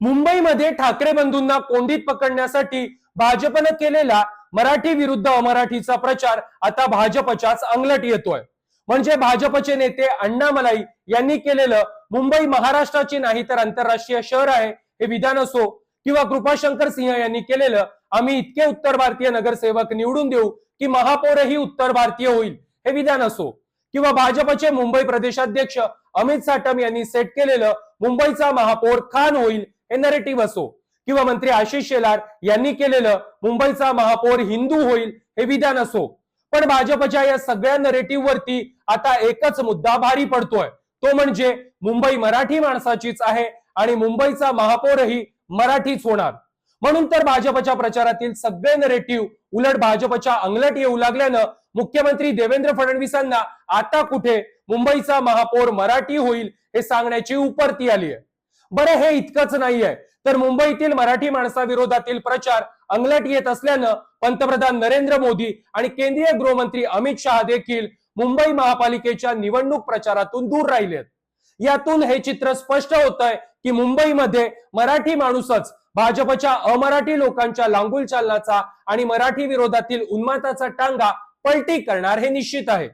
मुंबईमध्ये ठाकरे बंधूंना कोंडीत पकडण्यासाठी भाजपनं केलेला मराठी विरुद्ध अमराठीचा प्रचार आता भाजपच्याच अंगलट येतोय। म्हणजे भाजपचे नेते अण्णा मलाई यांनी केलेलं मुंबई महाराष्ट्राची नाही तर आंतरराष्ट्रीय शहर आहे हे विधान असो, किंवा कृपाशंकर सिंह यांनी केलेलं आम्ही इतके उत्तर भारतीय नगरसेवक निवडून देऊ की महापौरही उत्तर भारतीय होईल हे विधान असो, किंवा भाजपचे मुंबई प्रदेशाध्यक्ष अमित साटम यांनी सेट केलेलं मुंबईचा महापौर खान होईल हे नरेटिव्ह असो, किंवा मंत्री आशिष शेलार यांनी केलेलं मुंबईचा महापौर हिंदू होईल हे विधान असो, पण भाजपच्या या सगळ्या नरेटिव्ह वरती आता एकच मुद्दा भारी पडतोय, तो म्हणजे मुंबई मराठी माणसाचीच आहे आणि मुंबईचा महापौरही मराठीच होणार। म्हणून तर भाजपच्या प्रचारातील सगळे नरेटिव्ह उलट भाजपच्या अंगलट येऊ लागल्यानं मुख्यमंत्री देवेंद्र फडणवीसांना आता कुठे मुंबईचा महापौर मराठी होईल हे सांगण्याची उपरती आली आहे। बरं, हे इतकंच नाहीये तर मुंबईतील मराठी माणसाविरोधातील प्रचार अंगलट येत असल्यानं पंतप्रधान नरेंद्र मोदी आणि केंद्रीय गृहमंत्री अमित शहा देखील मुंबई महापालिकेच्या निवडणूक प्रचारातून दूर राहिलेत। यातून हे चित्र स्पष्ट होत आहे की मुंबईमध्ये मराठी माणूसच भाजपच्या अमराठी लोकांच्या लांगुल चालनाचा आणि मराठी विरोधातील उन्मादाचा टांगा पलटी करणार हे निश्चित आहे।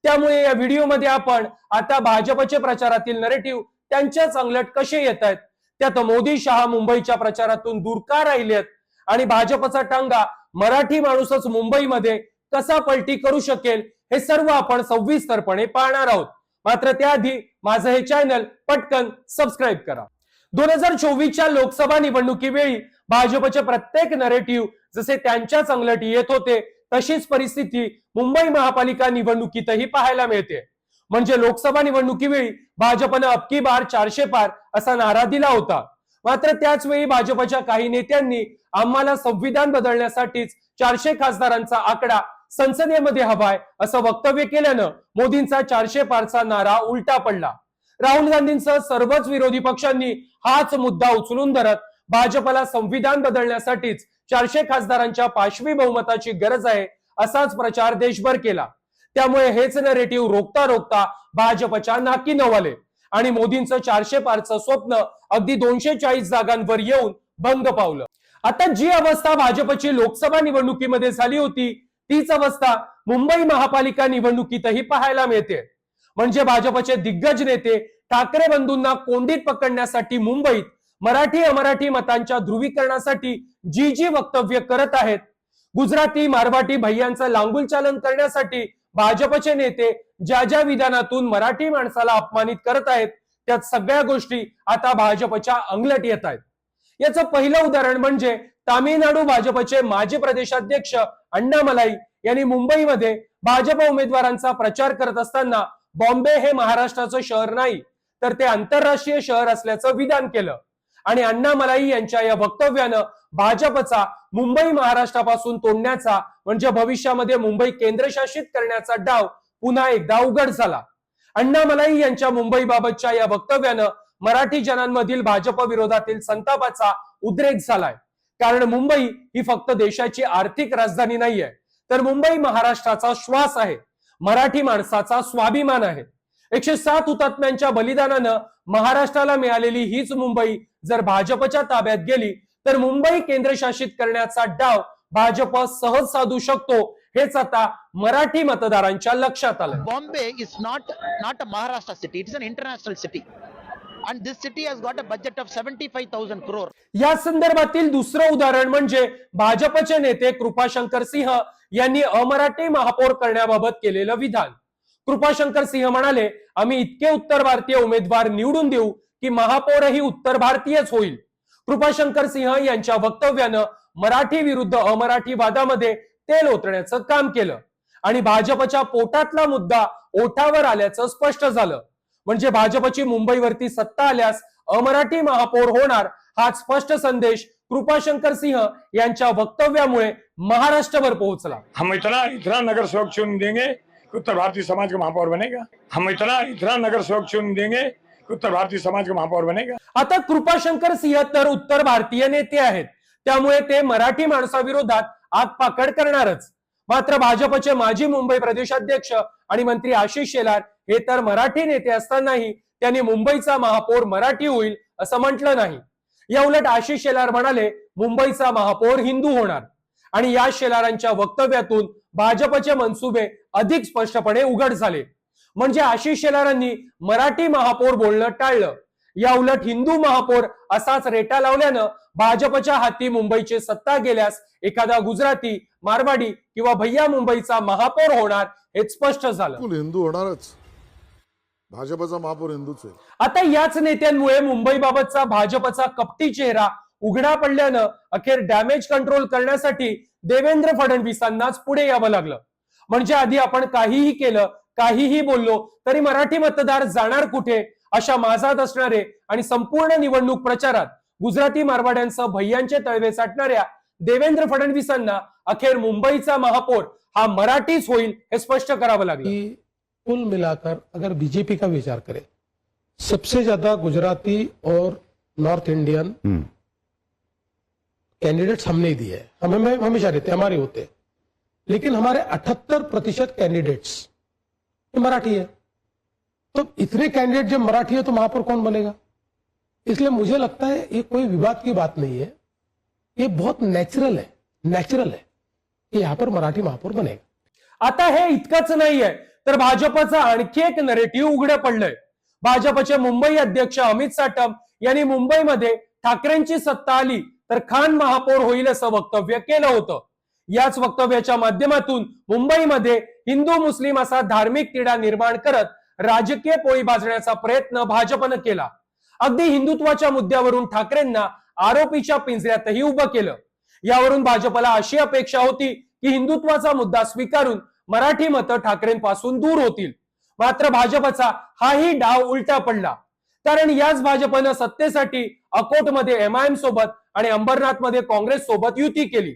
त्यामुळे या व्हिडिओमध्ये आपण आता भाजपचे प्रचारातील नरेटिव्ह त्यांच्याच अंगलट कसे येत आहेत, त्यात मोदी शहा मुंबईच्या प्रचारातून दूर का राहिलेत आणि भाजपचा टांगा मराठी माणूसच मुंबईमध्ये कसा पलटी करू शकेल हे सर्व आपण सविस्तरपणे पाहणार आहोत। मात्र त्याआधी माझं हे चॅनल पटकन सबस्क्राईब करा। 2024च्या लोकसभा निवडणुकीवेळी भाजपचे प्रत्येक नरेटिव्ह जसे त्यांच्याच अंगलट येत होते तशीच परिस्थिती मुंबई महापालिका निवडणुकीतही पाहायला मिळते। म्हणजे लोकसभा निवडणुकीवेळी भाजपनं अबकी बार 400 पार असा नारा दिला होता, मात्र त्याच वेळी भाजपच्या काही नेत्यांनी आम्हाला संविधान बदलण्यासाठीच 400 खासदारांचा आकडा संसदेमध्ये हवाय असं वक्तव्य केल्यानं मोदींचा 400 पारचा नारा उलटा पडला। राहुल गांधींसह सर्वच विरोधी पक्षांनी हाच मुद्दा उचलून धरत भाजपला संविधान बदलण्यासाठीच 400 खासदारांच्या पाशवी बहुमताची गरज आहे असाच प्रचार देशभर केला। त्यामुळे हेच नरेटिव्ह रोखता रोखता भाजपच्या नाकी नवाले आणि मोदींचं 400 पारचं स्वप्न अगदी 240 जागांवर येऊन भंग पावलं। आता जी अवस्था भाजपची लोकसभा निवडणुकीमध्ये झाली होती तीच अवस्था मुंबई महापालिका निवडणुकीतही पाहायला मिळते। म्हणजे भाजपचे दिग्गज नेते ठाकरे बंधूंना कोंडीत पकडण्यासाठी मुंबईत मराठी अमराठी मतांच्या ध्रुवीकरणासाठी जी वक्तव्य करत आहेत, गुजराती मारवाटी भैयांचं लांगुल चालन करण्यासाठी भाजपचे नेते ज्या विधानातून मराठी माणसाला अपमानित करत आहेत त्यात सगळ्या गोष्टी आता भाजपच्या अंगलट येत आहेत। याचं पहिलं उदाहरण म्हणजे तामिळनाडू भाजपचे माजी प्रदेशाध्यक्ष अण्णा मलाई यांनी मुंबईमध्ये भाजप उमेदवारांचा प्रचार करत असताना बॉम्बे हे महाराष्ट्राचं शहर नाही तर ते आंतरराष्ट्रीय शहर असल्याचं विधान केलं आणि अण्णा मलाई यांच्या या वक्तव्यानं भाजपचा मुंबई महाराष्ट्रापासून तोडण्याचा म्हणजे भविष्यामध्ये मुंबई केंद्रशासित करण्याचा डाव पुन्हा एकदा उघड झाला। अण्णा मलाई यांच्या मुंबईबाबतच्या या वक्तव्यानं मराठी जनांमधील भाजप विरोधातील संतापाचा उद्रेक झालाय, कारण मुंबई ही फक्त देशाची आर्थिक राजधानी नाहीये तर मुंबई महाराष्ट्राचा श्वास आहे, मराठी माणसाचा स्वाभिमान आहे। 107 हुतात्म्यांच्या बलिदानानं महाराष्ट्राला मिळालेली हीच मुंबई जर भाजपच्या ताब्यात गेली तर मुंबई केंद्रशासित करण्याचा डाव भाजप सहज साधू शकतो हेच आता मराठी मतदारांच्या लक्षात आलं। Bombay is not a Maharashtra city, it is an international city. And this city has got a budget of 75,000 crore. या संदर्भातील दुसरं उदाहरण म्हणजे भाजपचे नेते कृपाशंकर सिंह यांनी अमराठी महापौर करण्याबाबत केलेलं विधान। कृपाशंकर सिंह म्हणाले, आम्ही इतके उत्तर भारतीय उमेदवार निवडून देऊ की महापौरही उत्तर भारतीयच होईल। कृपाशंकर सिंह यांच्या वक्तव्यानं मराठी विरुद्ध अमराठी वादामध्ये तेल ओतण्याचं काम केलं आणि भाजपच्या पोटातला मुद्दा ओठावर आल्याचं स्पष्ट झालं। म्हणजे भाजपची मुंबईवरती सत्ता आल्यास अमराठी महापौर होणार हा स्पष्ट संदेश कृपाशंकर सिंह यांच्या वक्तव्यामुळे महाराष्ट्रभर पोहोचला। हम इतना नगर सेवक चुन देंगे कि उत्तर भारतीय समाज का महापौर बनेगा। हम इतना नगर सेवक चुन देंगे कि उत्तर भारतीय समाज का महापौर बनेगा। आता कृपाशंकर सिंह तर उत्तर भारतीय नेते आहेत, त्यामुळे ते मराठी माणसाविरोधात आगपाकड करणारच। मात्र भाजपचे माजी मुंबई प्रदेशाध्यक्ष आणि मंत्री आशिष शेलार हे तर मराठी नेते असतानाही त्यांनी मुंबईचा महापौर मराठी होईल असं म्हटलं नाही। या उलट आशिष शेलार म्हणाले मुंबईचा महापौर हिंदू होणार आणि या शेलारांच्या वक्तव्यातून भाजपचे मनसुबे अधिक स्पष्टपणे उघड झाले. म्हणजे आशिष शेलारांनी मराठी महापौर बोलणं टाळलं. या उलट हिंदू महापौर असाच रेटा लावल्यानं भाजपच्या हाती मुंबईची सत्ता गेल्यास एखादा गुजराती, मारवाडी किंवा भैया मुंबईचा महापौर होणार हे स्पष्ट झालं. हिंदू होणारच, भाजपचा महापौर हिंदूच आहे. आता याच नेत्यांमुळे मुंबईबाबतचा भाजपचा कपटी चेहरा उघडा पडल्यानं अखेर डॅमेज कंट्रोल करण्यासाठी देवेंद्र फडणवीसांनाच पुढे यावं लागलं. म्हणजे आधी आपण काहीही केलं, काहीही बोललो तरी मराठी मतदार जाणार कुठे अशा माजात असणारे आणि संपूर्ण निवडणूक प्रचारात गुजराती मारवाड्यांसह भैयांचे तळवे साठणाऱ्या देवेंद्र फडणवीसांना अखेर मुंबईचा महापौर हा मराठीच होईल हे स्पष्ट करावं लागलं. कुल मिलाकर अगर बीजेपी का विचार करें, सबसे ज्यादा गुजराती और नॉर्थ इंडियन कैंडिडेट्स हमने ही दिए हैं. हमें हमेशा रहते, हमारे होते, लेकिन हमारे 78% कैंडिडेट्स मराठी है. तो इतने कैंडिडेट जब मराठी है तो महापौर कौन बनेगा? इसलिए मुझे लगता है ये कोई विवाद की बात नहीं है, ये बहुत नेचुरल है कि यहां पर मराठी महापौर बनेगा. आता हे इतकंच नाहीये तर भाजपचं आणखी एक नरेटिव्ह उघडं पडलंय. भाजपचे मुंबई अध्यक्ष अमित साटम यांनी मुंबईमध्ये ठाकरेंची सत्ता आली तर खान महापौर होईल असं वक्तव्य केलं होतं. याच वक्तव्याच्या माध्यमातून मुंबईमध्ये हिंदू मुस्लिम असा धार्मिक तिढा निर्माण करत राजकीय पोळी भाजण्याचा प्रयत्न भाजपनं केला. अगदी हिंदुत्वाच्या मुद्द्यावरून ठाकरेंना आरोपीच्या पिंजऱ्यातही उभं केलं. यावरून भाजपला अशी अपेक्षा होती की हिंदुत्वाचा मुद्दा स्वीकारून मराठी मतं ठाकरेंपासून दूर होतील. मात्र भाजपचा हाही डाव उलटा पडला. कारण याच भाजपनं सत्तेसाठी अकोटमध्ये एमआयएम सोबत आणि अंबरनाथमध्ये काँग्रेस सोबत युती केली.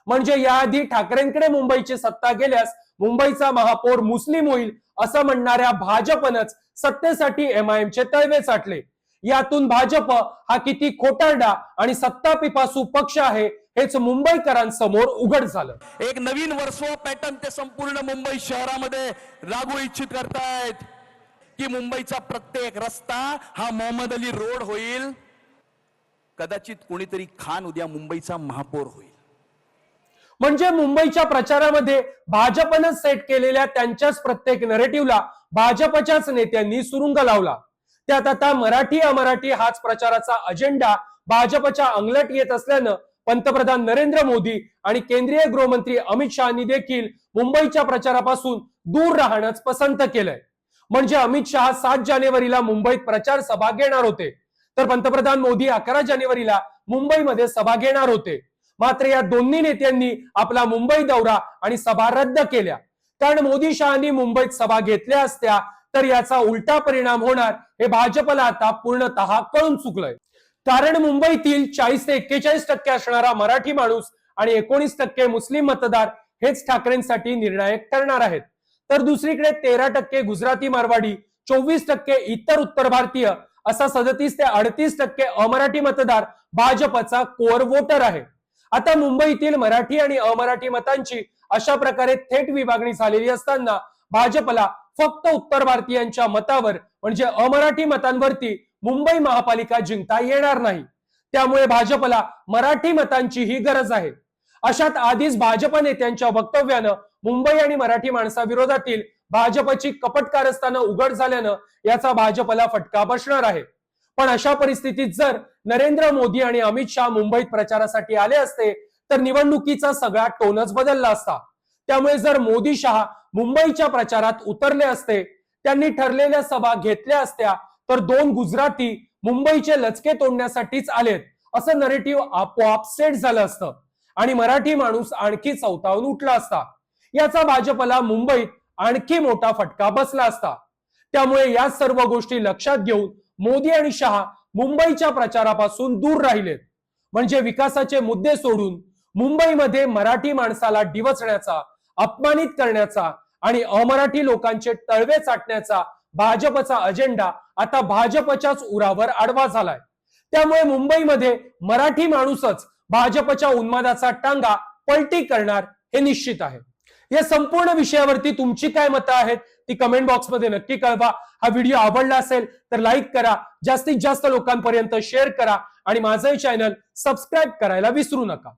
म्हणजे याआधी ठाकरेंकडे मुंबईची सत्ता गेल्यास मुंबईचा महापौर मुस्लिम होईल असं म्हणणाऱ्या भाजपनंच सत्तेसाठी एमआयएमचे तळवे चाटले. यातून भाजप हा किती खोटारडा आणि सत्तापिपासू पक्ष आहे हेच मुंबईकरांसमोर उघड झालं. एक नवीन वर्सो पॅटर्न ते संपूर्ण मुंबई शहरामध्ये राबवू इच्छित करतायत की मुंबईचा प्रत्येक रस्ता हा मोहम्मद अली रोड होईल. कदाचित कोणीतरी खान उद्या मुंबईचा महापौर होईल. म्हणजे मुंबईच्या प्रचारामध्ये भाजपनं सेट केलेल्या त्यांच्याच प्रत्येक नरेटिव्हला भाजपच्याच नेत्यांनी सुरुंग लावला. त्यात आता मराठी अमराठी हाच प्रचाराचा अजेंडा भाजपच्या अंगलट येत असल्यानं पंतप्रधान नरेंद्र मोदी आणि केंद्रीय गृहमंत्री अमित शहानी देखील मुंबईच्या प्रचारापासून दूर राहणंच पसंत केलंय. म्हणजे अमित शहा 7 जानेवारीला मुंबईत प्रचार सभा घेणार होते तर पंतप्रधान मोदी 11 जानेवारीला मुंबईमध्ये सभा घेणार होते. मात्र या दोन्ही नेत्यांनी आपला मुंबई दौरा आणि सभा रद्द केल्या. कारण मोदी शहानी मुंबईत सभा घेतल्या असत्या तर याचा उलटा परिणाम होणार हे भाजपला आता पूर्णतः कळून चुकलंय. कारण मुंबईतील 40 ते 41% असणारा मराठी माणूस आणि 19% मुस्लिम मतदार हेच ठाकरेंसाठी निर्णायक ठरणार आहेत. तर दुसरीकडे 13% गुजराती मारवाडी, 24% इतर उत्तर भारतीय असा 37 ते 38% अमराठी मतदार भाजपचा कोअर वोटर आहे. आता मुंबईतील मराठी आणि अमराठी मतांची अशा प्रकारे थेट विभागणी झालेली असताना भाजपला फक्त उत्तर भारतीयांच्या मतावर म्हणजे अमराठी मतांवरती मुंबई महापालिका जिंकता येणार नाही. त्यामुळे भाजपला मराठी मतांची ही गरज आहे. अशात आधीच भाजप नेत्यांच्या वक्तव्यानं मुंबई आणि मराठी माणसाविरोधातील भाजपची कपट कारस्थानं उघड झाल्यानं याचा भाजपला फटका बसणार आहे. पण अशा परिस्थितीत जर नरेंद्र मोदी आणि अमित शहा मुंबईत प्रचारासाठी आले असते तर निवडणुकीचा सगळा टोनच बदलला असता. त्यामुळे जर मोदी शहा मुंबईच्या प्रचारात उतरले असते, त्यांनी ठरलेल्या सभा घेतल्या असत्या तर 2 गुजराती मुंबईचे लचके तोडण्यासाठीच आलेत असं नरेटिव्ह आपोआप सेट झालं असतं आणि मराठी माणूस आणखी चौतावून उठला असता. याचा भाजपला मुंबईत आणखी मोठा फटका बसला असता. त्यामुळे या सर्व गोष्टी लक्षात घेऊन मोदी आणि शहा मुंबईच्या प्रचारापासून दूर राहिलेत. म्हणजे विकासाचे मुद्दे सोडून मुंबईमध्ये मराठी माणसाला डिवचण्याचा, अपमानित करण्याचा आणि अमराठी लोकांचे तळवे चाटण्याचा भाजपचा अजेंडा आता भाजपच्याच उरावर आडवा झालाय. त्यामुळे मुंबईमध्ये मराठी माणूसच भाजपच्या उन्मादाचा टांगा पलटी करणार हे निश्चित आहे. या संपूर्ण विषयावरती तुमची काय मतं आहेत ती कमेंट बॉक्समध्ये नक्की कळवा. हा व्हिडिओ आवडला असेल तर लाईक करा, जास्तीत जास्त लोकांपर्यंत शेअर करा आणि माझं चॅनल सबस्क्राईब करायला विसरू नका.